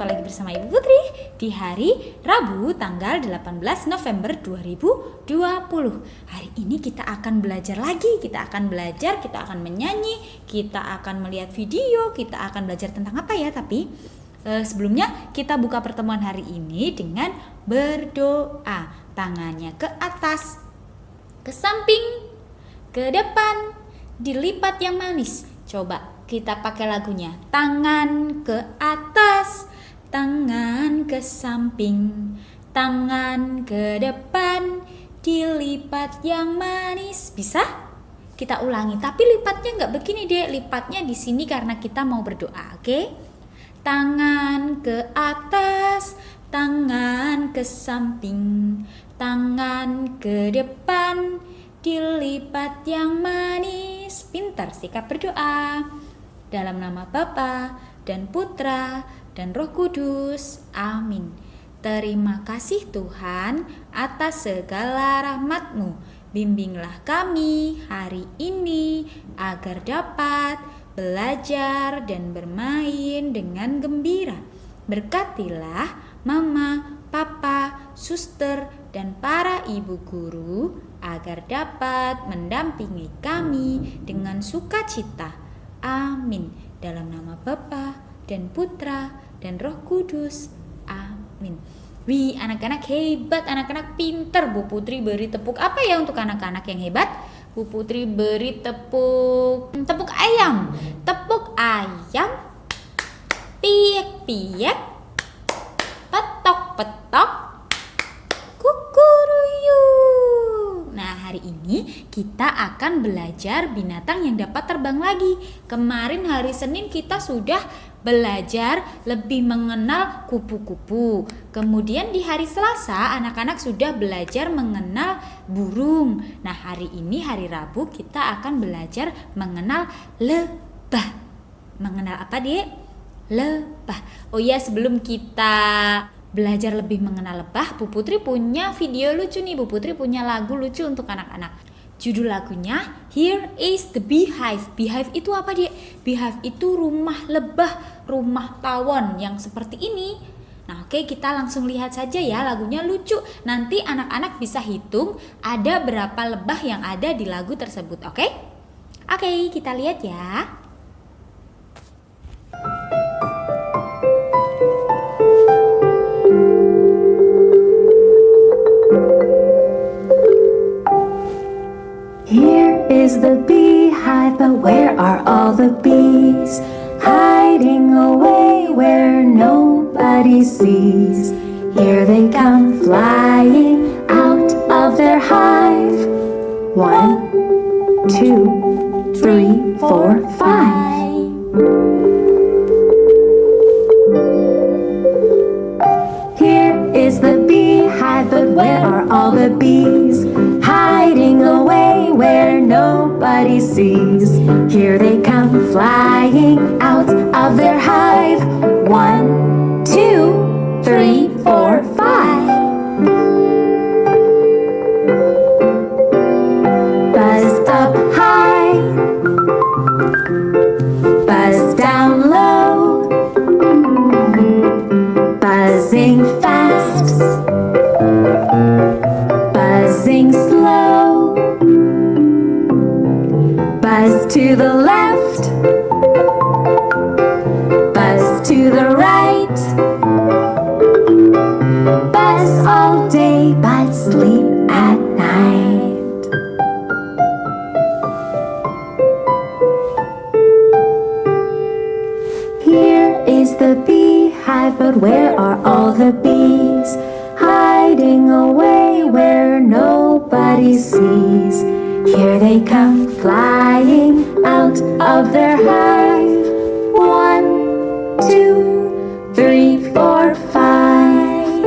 Jumpa lagi bersama Ibu Putri di hari Rabu tanggal 18 November 2020. Hari ini kita akan belajar lagi, kita akan menyanyi, kita akan melihat video, kita akan belajar tentang apa ya. Tapi sebelumnya kita buka pertemuan hari ini dengan berdoa. Tangannya ke atas, ke samping, ke depan, dilipat yang manis. Coba kita pakai lagunya. Tangan ke atas, tangan ke samping, tangan ke depan, dilipat yang manis. Bisa? Kita ulangi, tapi lipatnya nggak begini deh. Lipatnya di sini karena kita mau berdoa, oke? Tangan ke atas, tangan ke samping, tangan ke depan, dilipat yang manis. Pintar sikap berdoa. Dalam nama Bapa dan Putra dan Roh Kudus. Amin. Terima kasih Tuhan atas segala rahmat-Mu. Bimbinglah kami hari ini agar dapat belajar dan bermain dengan gembira. Berkatilah Mama, Papa, Suster, dan para ibu guru agar dapat mendampingi kami dengan sukacita. Amin. Dalam nama Bapa dan Putra dan Roh Kudus. Amin. Wih, anak-anak hebat, anak-anak pinter. Bu Putri beri tepuk apa ya untuk anak-anak yang hebat? Bu Putri beri tepuk ayam. Tepuk ayam. Piek-piek. Petok-petok. Kukuruyu. Nah, hari ini kita akan belajar binatang yang dapat terbang lagi. Kemarin hari Senin kita sudah belajar lebih mengenal kupu-kupu. Kemudian di hari Selasa anak-anak sudah belajar mengenal burung. Nah, hari ini hari Rabu kita akan belajar mengenal lebah. Mengenal apa, Dek? Lebah. Oh ya, sebelum kita belajar lebih mengenal lebah, Bu Putri punya video lucu nih. Bu Putri punya lagu lucu untuk anak-anak. Judul lagunya Here is the Beehive. Beehive itu apa, Dek? Beehive itu rumah lebah, rumah tawon yang seperti ini. Nah, oke, kita langsung lihat saja ya, lagunya lucu. Nanti anak-anak bisa hitung ada berapa lebah yang ada di lagu tersebut, oke? Oke, kita lihat ya. Here is the beehive, but where are all the bees? Hiding away where nobody sees. Here they come flying out of their hive. 1, 2, 3, 4, 5. Here is the beehive, but where are all the bees? Hiding away where nobody sees. Here they come flying out of their hive. 1, 2, 3, 4, 5. Buzz up high, buzz down low, buzzing fast, buzzing slow. Buzz to the left, buzz to the right. Buzz all day but sleep at night. Here is the beehive, but where are all the bees? Hiding away where nobody sees. Here they come flying out of their hive. 1, 2, 3, 4, 5.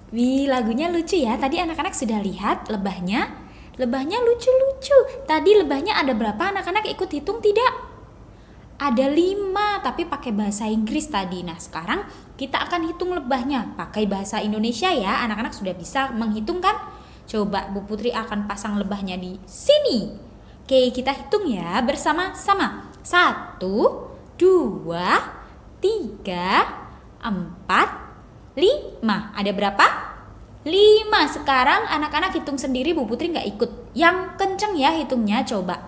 Wih, lagunya lucu ya. Tadi anak-anak sudah lihat lebahnya. Lebahnya lucu-lucu. Tadi lebahnya ada berapa? Anak-anak ikut hitung tidak? Ada 5, tapi pakai bahasa Inggris tadi. Nah, sekarang kita akan hitung lebahnya pakai bahasa Indonesia ya. Anak-anak sudah bisa menghitung kan? Coba Bu Putri akan pasang lebahnya di sini. Oke, kita hitung ya bersama-sama. 1, 2, 3, 4, 5. Ada berapa? 5. Sekarang anak-anak hitung sendiri, Bu Putri nggak ikut. Yang kenceng ya hitungnya, coba.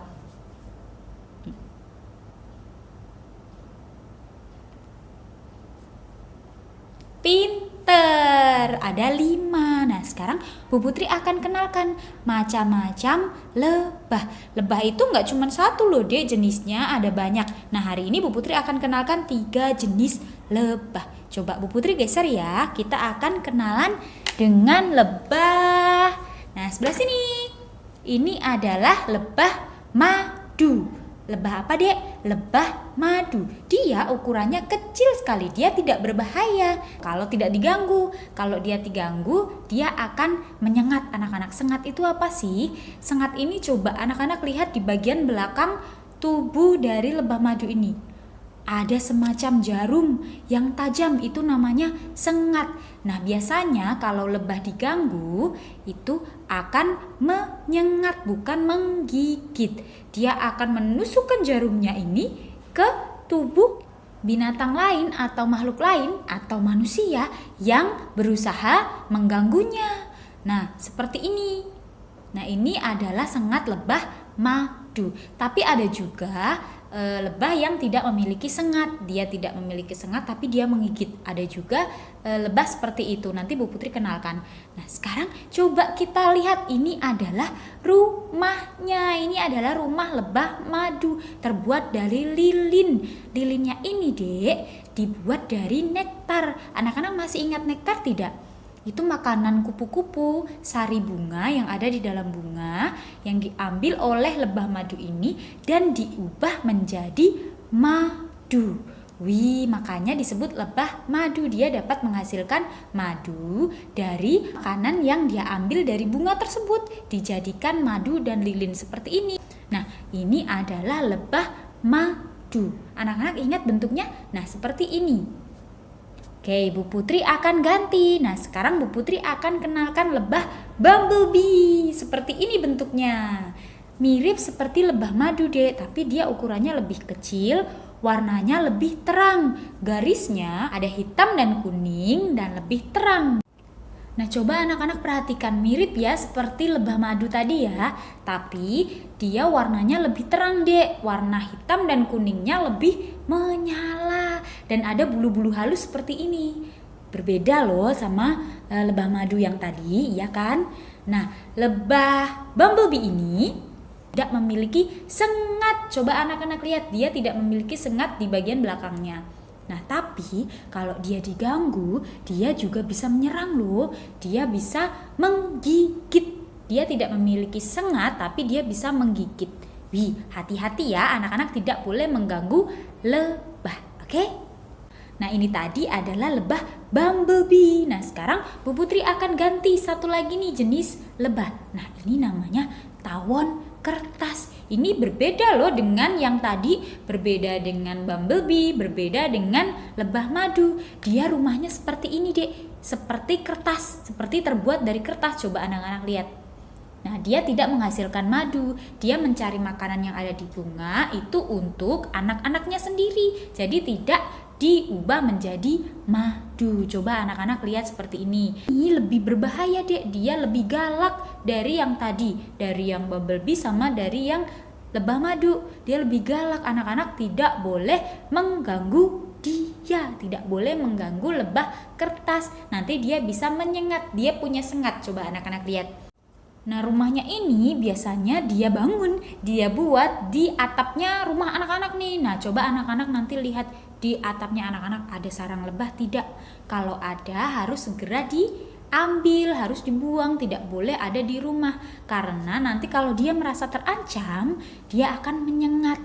Pinter, ada 5. Nah sekarang Bu Putri akan kenalkan macam-macam lebah. Lebah itu nggak cuma satu loh dek, jenisnya ada banyak. Nah hari ini Bu Putri akan kenalkan 3 jenis lebah. Coba Bu Putri geser ya, kita akan kenalan dengan lebah. Nah sebelah sini, ini adalah lebah madu. Lebah apa dek? Lebah madu. Dia ukurannya kecil sekali, dia tidak berbahaya kalau tidak diganggu. Kalau dia diganggu, dia akan menyengat anak-anak. Sengat itu apa sih? Sengat ini coba anak-anak lihat di bagian belakang tubuh dari lebah madu ini. Ada semacam jarum yang tajam, itu namanya sengat. Nah biasanya kalau lebah diganggu itu akan menyengat, bukan menggigit. Dia akan menusukkan jarumnya ini ke tubuh binatang lain atau makhluk lain atau manusia yang berusaha mengganggunya. Nah seperti ini. Nah ini adalah sengat lebah madu. Tapi ada juga lebah yang tidak memiliki sengat. Dia tidak memiliki sengat tapi dia menggigit. Ada juga lebah seperti itu. Nanti Bu Putri kenalkan. Nah sekarang coba kita lihat, ini adalah rumahnya. Ini adalah rumah lebah madu, terbuat dari lilin. Lilinnya ini dek dibuat dari nektar. Anak-anak masih ingat nektar tidak? Itu makanan kupu-kupu, sari bunga yang ada di dalam bunga yang diambil oleh lebah madu ini dan diubah menjadi madu. Wih, makanya disebut lebah madu. Dia dapat menghasilkan madu dari makanan yang dia ambil dari bunga tersebut, dijadikan madu dan lilin seperti ini. Nah, ini adalah lebah madu. Anak-anak ingat bentuknya? Nah, seperti ini. Oke, Bu Putri akan ganti. Nah, sekarang Bu Putri akan kenalkan lebah bumblebee. Seperti ini bentuknya. Mirip seperti lebah madu deh, tapi dia ukurannya lebih kecil, warnanya lebih terang. Garisnya ada hitam dan kuning dan lebih terang. Nah, coba anak-anak perhatikan, mirip ya seperti lebah madu tadi ya, tapi dia warnanya lebih terang dek. Warna hitam dan kuningnya lebih menyala dan ada bulu-bulu halus seperti ini. Berbeda loh sama lebah madu yang tadi, ya kan? Nah, lebah bumblebee ini tidak memiliki sengat. Coba anak-anak lihat, dia tidak memiliki sengat di bagian belakangnya. Nah tapi kalau dia diganggu, dia juga bisa menyerang loh. Dia bisa menggigit. Dia tidak memiliki sengat tapi dia bisa menggigit. Wih, hati-hati ya, anak-anak tidak boleh mengganggu lebah. Oke? Nah ini tadi adalah lebah bumblebee. Nah sekarang Bu Putri akan ganti satu lagi nih jenis lebah. Nah ini namanya tawon kertas. Ini berbeda loh dengan yang tadi, berbeda dengan bumblebee, berbeda dengan lebah madu. Dia rumahnya seperti ini dek, seperti kertas, seperti terbuat dari kertas. Coba anak-anak lihat. Nah dia tidak menghasilkan madu, dia mencari makanan yang ada di bunga itu untuk anak-anaknya sendiri. Jadi tidak diubah menjadi madu. Coba anak-anak lihat seperti ini. Ini lebih berbahaya dek, dia lebih galak dari yang tadi, dari yang bumblebee sama dari yang lebah madu. Dia lebih galak. Anak-anak tidak boleh mengganggu dia, tidak boleh mengganggu lebah kertas. Nanti dia bisa menyengat, dia punya sengat. Coba anak-anak lihat. Nah rumahnya ini biasanya dia bangun, dia buat di atapnya rumah anak-anak nih. Nah coba anak-anak nanti lihat di atapnya anak-anak ada sarang lebah tidak? Kalau ada harus segera diambil, harus dibuang, tidak boleh ada di rumah. Karena nanti kalau dia merasa terancam, dia akan menyengat.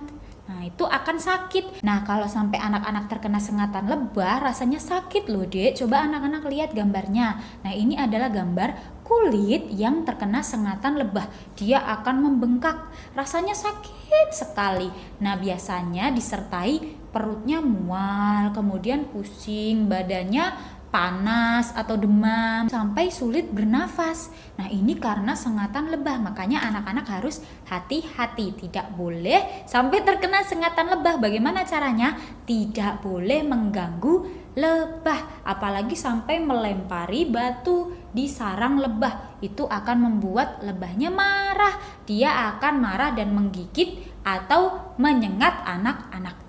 Nah itu akan sakit. Nah kalau sampai anak-anak terkena sengatan lebah rasanya sakit loh dek. Coba anak-anak lihat gambarnya. Nah ini adalah gambar kulit yang terkena sengatan lebah. Dia akan membengkak. Rasanya sakit sekali. Nah biasanya disertai perutnya mual, kemudian pusing, badannya panas atau demam sampai sulit bernafas. Nah, ini karena sengatan lebah. Makanya anak-anak harus hati-hati, tidak boleh sampai terkena sengatan lebah. Bagaimana caranya? Tidak boleh mengganggu lebah, apalagi sampai melempari batu di sarang lebah. Itu akan membuat lebahnya marah. Dia akan marah dan menggigit atau menyengat anak-anak.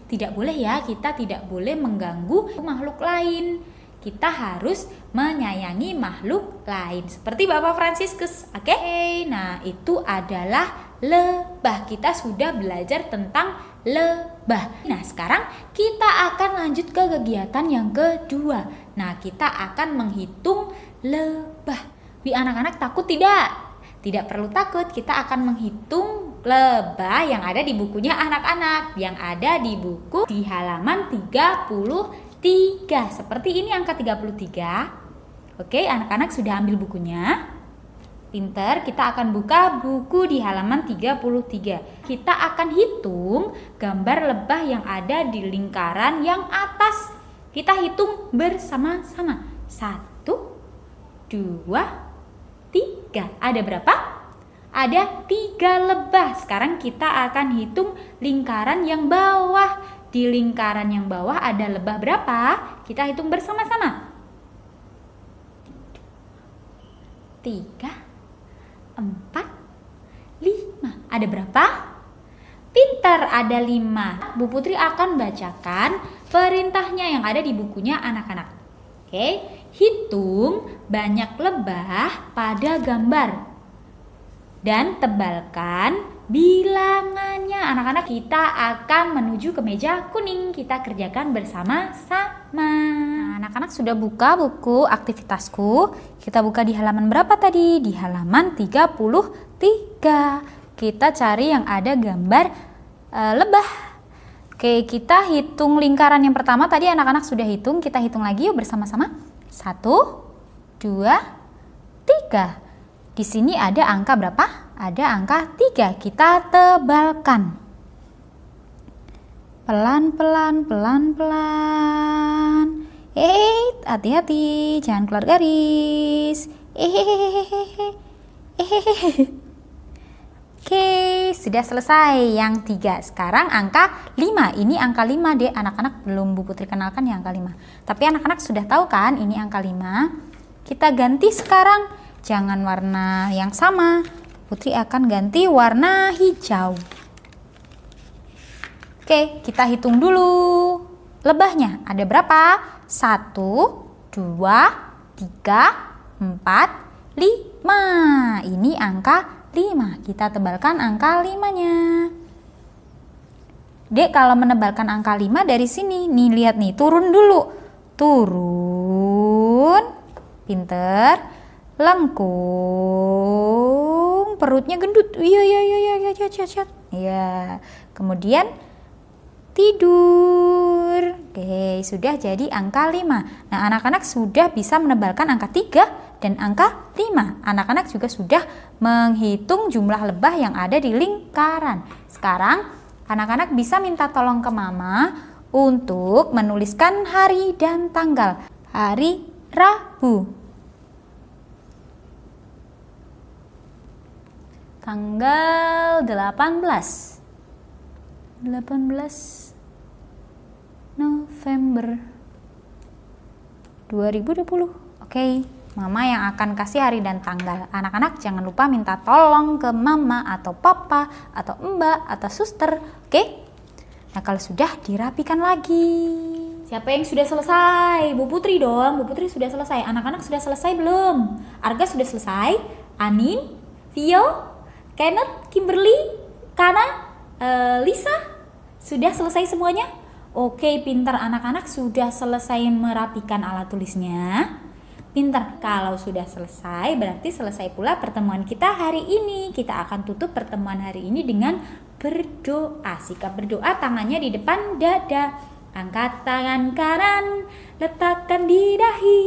Tidak boleh ya, kita tidak boleh mengganggu makhluk lain. Kita harus menyayangi makhluk lain seperti Bapak Fransiskus. Oke? Nah, itu adalah lebah. Kita sudah belajar tentang lebah. Nah, sekarang kita akan lanjut ke kegiatan yang kedua. Nah, kita akan menghitung lebah. Anak-anak takut tidak? Tidak perlu takut, kita akan menghitung lebah yang ada di bukunya anak-anak, yang ada di buku di halaman 33. Seperti ini angka 33. Oke, anak-anak sudah ambil bukunya? Pinter, kita akan buka buku di halaman 33. Kita akan hitung gambar lebah yang ada di lingkaran yang atas. Kita hitung bersama-sama. 1, 2, 3. Ada berapa? Ada 3 lebah. Sekarang kita akan hitung lingkaran yang bawah. Di lingkaran yang bawah ada lebah berapa? Kita hitung bersama-sama. 3, 4, 5. Ada berapa? Pintar, ada 5. Bu Putri akan bacakan perintahnya yang ada di bukunya anak-anak. Oke, hitung banyak lebah pada gambar dan tebalkan bilangannya. Anak-anak, kita akan menuju ke meja kuning. Kita kerjakan bersama-sama. Anak-anak sudah buka buku aktivitasku. Kita buka di halaman berapa tadi? Di halaman 33. Kita cari yang ada gambar lebah. Oke, kita hitung lingkaran yang pertama. Tadi anak-anak sudah hitung. Kita hitung lagi yuk bersama-sama. 1, 2, 3. Di sini ada angka berapa? Ada angka 3. Kita tebalkan. Pelan-pelan, pelan-pelan. Hati-hati, jangan keluar garis. Oke, sudah selesai yang 3. Sekarang angka 5. Ini angka 5 deh, anak-anak belum Bu Putri kenalkan yang angka 5. Tapi anak-anak sudah tahu kan ini angka 5. Kita ganti sekarang, jangan warna yang sama. Putri akan ganti warna hijau. Oke, kita hitung dulu lebahnya. Ada berapa? 1, 2, 3, 4, 5. Ini angka 5. Kita tebalkan angka 5-nya. Dek, kalau menebalkan angka 5 dari sini, nih lihat nih, turun dulu. Turun. Pinter. Lengkung. Perutnya gendut. Iya. Kemudian tidur. Oke, sudah jadi angka 5. Nah, anak-anak sudah bisa menebalkan angka 3 dan angka 5. Anak-anak juga sudah menghitung jumlah lebah yang ada di lingkaran. Sekarang anak-anak bisa minta tolong ke mama untuk menuliskan hari dan tanggal. Hari Rabu. Tanggal 18 November 2020. Oke, mama yang akan kasih hari dan tanggal. Anak-anak jangan lupa minta tolong ke mama atau papa atau mbak atau suster. Oke? Nah, kalau sudah dirapikan lagi. Siapa yang sudah selesai? Bu Putri dong. Bu Putri sudah selesai. Anak-anak sudah selesai belum? Arga sudah selesai? Anin? Vio? Kenneth? Kimberly? Kana? Lisa? Sudah selesai semuanya? Oke, pintar, anak-anak sudah selesai merapikan alat tulisnya. Pintar, kalau sudah selesai berarti selesai pula pertemuan kita hari ini. Kita akan tutup pertemuan hari ini dengan berdoa. Sikap berdoa, tangannya di depan dada. Angkat tangan kanan, letakkan di dahi.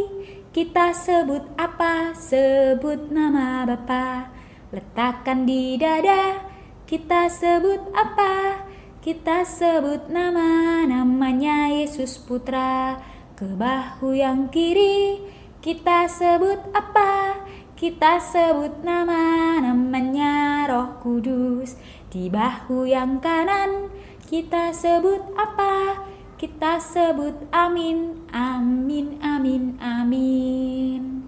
Kita sebut apa? Sebut nama Bapa. Letakkan di dada. Kita sebut apa? Kita sebut namanya Yesus Putra. ke bahu yang kiri. Kita sebut apa? Kita sebut namanya Roh Kudus. Di bahu yang kanan kita sebut apa? Kita sebut amin, amin, amin, amin.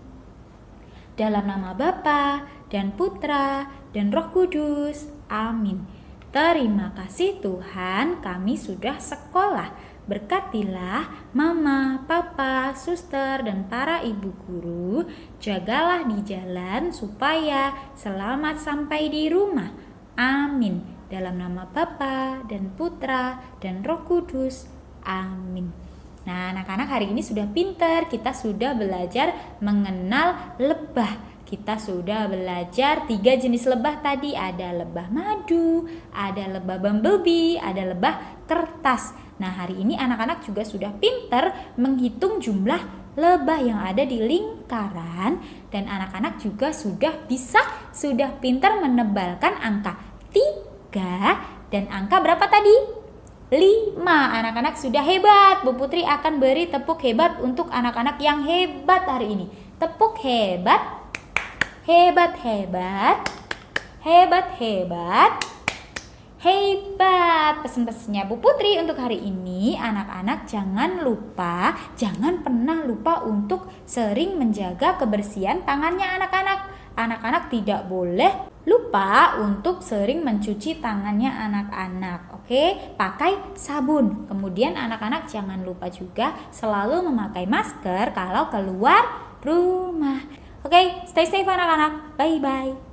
Dalam nama Bapa dan Putra dan Roh Kudus, amin. Terima kasih Tuhan, kami sudah sekolah. Berkatilah mama, papa, suster, dan para ibu guru. Jagalah di jalan supaya selamat sampai di rumah. Amin. Dalam nama Bapa dan Putra dan Roh Kudus. Amin. Nah, anak-anak hari ini sudah pintar. Kita sudah belajar mengenal lebah. Kita sudah belajar 3 jenis lebah tadi. Ada lebah madu, ada lebah bumblebee, ada lebah kertas. Nah, hari ini anak-anak juga sudah pintar menghitung jumlah lebah yang ada di lingkaran. Dan anak-anak juga sudah pintar menebalkan angka 3 dan angka berapa tadi? 5. Anak-anak sudah hebat. Bu Putri akan beri tepuk hebat untuk anak-anak yang hebat hari ini. Tepuk hebat. Hebat, hebat. Hebat, hebat. Hebat. Pesan-pesannya Bu Putri untuk hari ini, anak-anak jangan pernah lupa untuk sering menjaga kebersihan tangannya anak-anak. Anak-anak tidak boleh lupa untuk sering mencuci tangannya anak-anak. Oke, pakai sabun. Kemudian anak-anak jangan lupa juga selalu memakai masker kalau keluar rumah. Oke, stay safe anak-anak. Bye-bye.